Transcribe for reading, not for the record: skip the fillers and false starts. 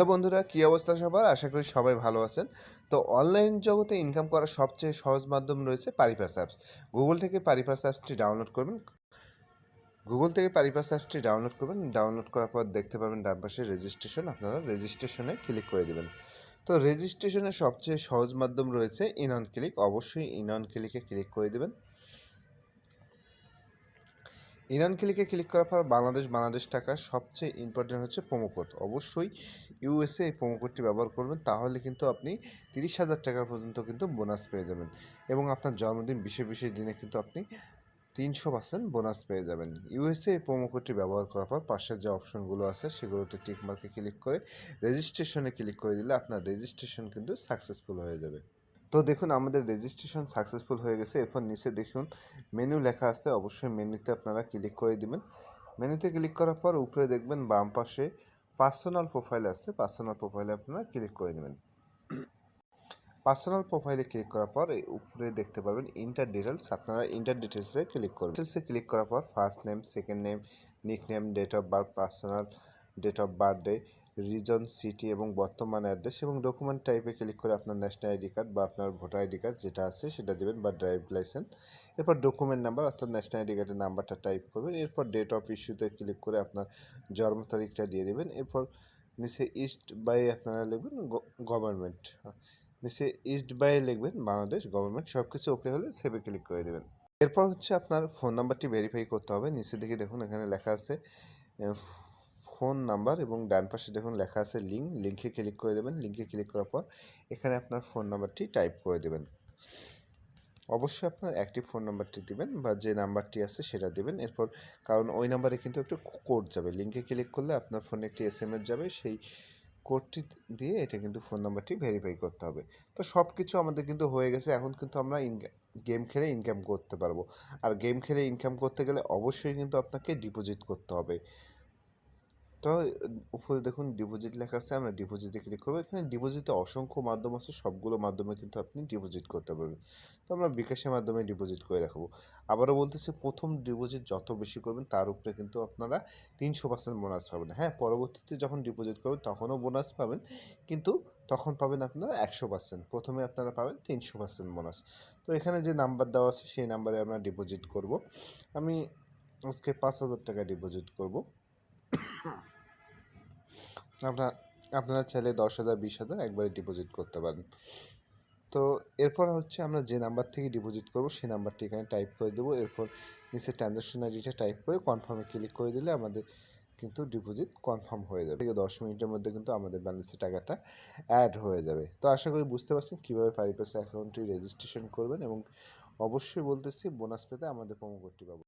তো বন্ধুরা, কী অবস্থা সবার? আশা করি সবাই ভালো আছেন। তো অনলাইন জগতে ইনকাম করার সবচেয়ে সহজ মাধ্যম রয়েছে পারিপাস অ্যাপস। গুগল থেকে পারিপাস অ্যাপসটি ডাউনলোড করবেন। ডাউনলোড করার পর দেখতে পাবেন ডান পাশে রেজিস্ট্রেশন। আপনারা রেজিস্ট্রেশনে ক্লিক করে দেবেন। তো রেজিস্ট্রেশনের সবচেয়ে সহজ মাধ্যম রয়েছে ইন অন ক্লিক। অবশ্যই ইন অন ক্লিকে ক্লিক করে দেবেন। ইরান ক্লিকে ক্লিক করার পর বাংলাদেশ টাকা সবচেয়ে ইম্পর্টেন্ট হচ্ছে প্রোমো কোড। অবশ্যই ইউএসএ এই প্রোমো কোডটি ব্যবহার করবেন, তাহলে কিন্তু আপনি 30,000 টাকা পর্যন্ত কিন্তু বোনাস পেয়ে যাবেন এবং আপনার জন্মদিন বিশেষ বিশেষ দিনে কিন্তু আপনি 300% বোনাস পেয়ে যাবেন। ইউএসএ এই প্রোমো কোডটি ব্যবহার করার পর পাশের যে অপশনগুলো আছে সেগুলোতে টিক মার্কে ক্লিক করে রেজিস্ট্রেশনে ক্লিক করে দিলে আপনার রেজিস্ট্রেশন কিন্তু সাকসেসফুল হয়ে যাবে। তো দেখুন, আমাদের রেজিস্ট্রেশন সাকসেসফুল হয়ে গেছে। এরপর নিচে দেখুন মেনু লেখা আছে, অবশ্যই মেনুতে আপনারা ক্লিক করে দিবেন। মেনুতে ক্লিক করার পর উপরে দেখবেন বাম পাশে পার্সোনাল প্রোফাইল আছে, পার্সোনাল প্রোফাইলে আপনারা ক্লিক করে দেবেন। পার্সোনাল প্রোফাইলে ক্লিক করার পর এই উপরে দেখতে পারবেন ইন্টার ডিটেলস, আপনারা ইন্টার ডিটেলসে ক্লিক করবেন। ডিটেলসে ক্লিক করার পর first name, second name, nick name, date of birth, personal date of birthday, reason, city এবং বর্তমান অ্যাড্রেস এবং ডকুমেন্ট টাইপে ক্লিক করে আপনার ন্যাশনাল আইডি কার্ড বা আপনার ভোটার আইডি কার্ড যেটা আছে সেটা দেবেন বা ড্রাইভিং লাইসেন্স। এরপর ডকুমেন্ট নাম্বার অর্থাৎ ন্যাশনাল আইডি কার্ডের নাম্বারটা টাইপ করবেন। এরপর ডেট অফ ইস্যুতে ক্লিক করে আপনার জন্ম তারিখটা দিয়ে দেবেন। এরপর নিচে ইস্ট বাই আপনারা লিখবেন গভর্নমেন্ট, নিচে ইস্ট বাই লিখবেন বাংলাদেশ গভর্নমেন্ট। সব কিছু ওকে হলে সেভে ক্লিক করে দেবেন। এরপর হচ্ছে আপনার ফোন নাম্বারটি ভেরিফাই করতে হবে। নিচে দিকে দেখুন এখানে লেখা আছে ফোন নাম্বার এবং ডান পাশে দেখুন লেখা আছে লিঙ্কে ক্লিক করে দেবেন। লিঙ্কে ক্লিক করার পর এখানে আপনার ফোন নাম্বারটি টাইপ করে দেবেন। অবশ্যই আপনার অ্যাক্টিভ ফোন নাম্বারটি দিবেন বা যে নাম্বারটি আছে সেটা দিবেন। এরপর কারণ ওই নাম্বারে কিন্তু একটু কোড যাবে, লিঙ্কে ক্লিক করলে আপনার ফোনে একটি SMS যাবে, সেই কোডটি দিয়ে এটা কিন্তু ফোন নাম্বারটি ভেরিফাই করতে হবে। তো সব কিছু আমাদের কিন্তু হয়ে গেছে। এখন কিন্তু আমরা গেম খেলে ইনকাম করতে পারবো। আর গেম খেলে ইনকাম করতে গেলে অবশ্যই কিন্তু আপনাকে ডিপোজিট করতে হবে। তো উপরে দেখুন ডিপোজিট লেখা আছে, আমরা ডিপোজিটে ক্লিক করবো। এখানে ডিপোজিটে অসংখ্য মাধ্যম আছে, সবগুলো মাধ্যমে কিন্তু আপনি ডিপোজিট করতে পারবেন। তো আমরা বিকাশের মাধ্যমে ডিপোজিট করে রাখবো। আবারও বলতেছি, প্রথম ডিপোজিট যত বেশি করবেন তার উপরে কিন্তু আপনারা 300% বোনাস পাবেন। হ্যাঁ, পরবর্তীতে যখন ডিপোজিট করবেন তখনও বোনাস পাবেন, কিন্তু তখন পাবেন আপনারা 100%। প্রথমে আপনারা পাবেন 300% বোনাস। তো এখানে যে নাম্বার দেওয়া আছে সেই নাম্বারে আমরা ডিপোজিট করব। আমি আজকে 5,000 টাকা ডিপোজিট করব। আপনারা চাইলে 10,000, 20,000 একবারে ডিপোজিট করতে পারেন। তো এরপর হচ্ছে আমরা যে নাম্বার থেকে ডিপোজিট করব সেই নাম্বারটি এখানে টাইপ করে দেবো। এরপর নিচে ট্রানজ্যাকশন আইডিটা টাইপ করে কনফার্মে ক্লিক করে দিলে আমাদের কিন্তু ডিপোজিট কনফার্ম হয়ে যাবে। 10 মিনিটের মধ্যে কিন্তু আমাদের ব্যালেন্সে টাকাটা অ্যাড হয়ে যাবে। তো আশা করি বুঝতে পারছেন কীভাবে পারিপাস অ্যাকাউন্টটি রেজিস্ট্রেশন করবেন এবং অবশ্যই বলতেছি বোনাস পেতে আমাদের প্রোমো কোডটি পাবো।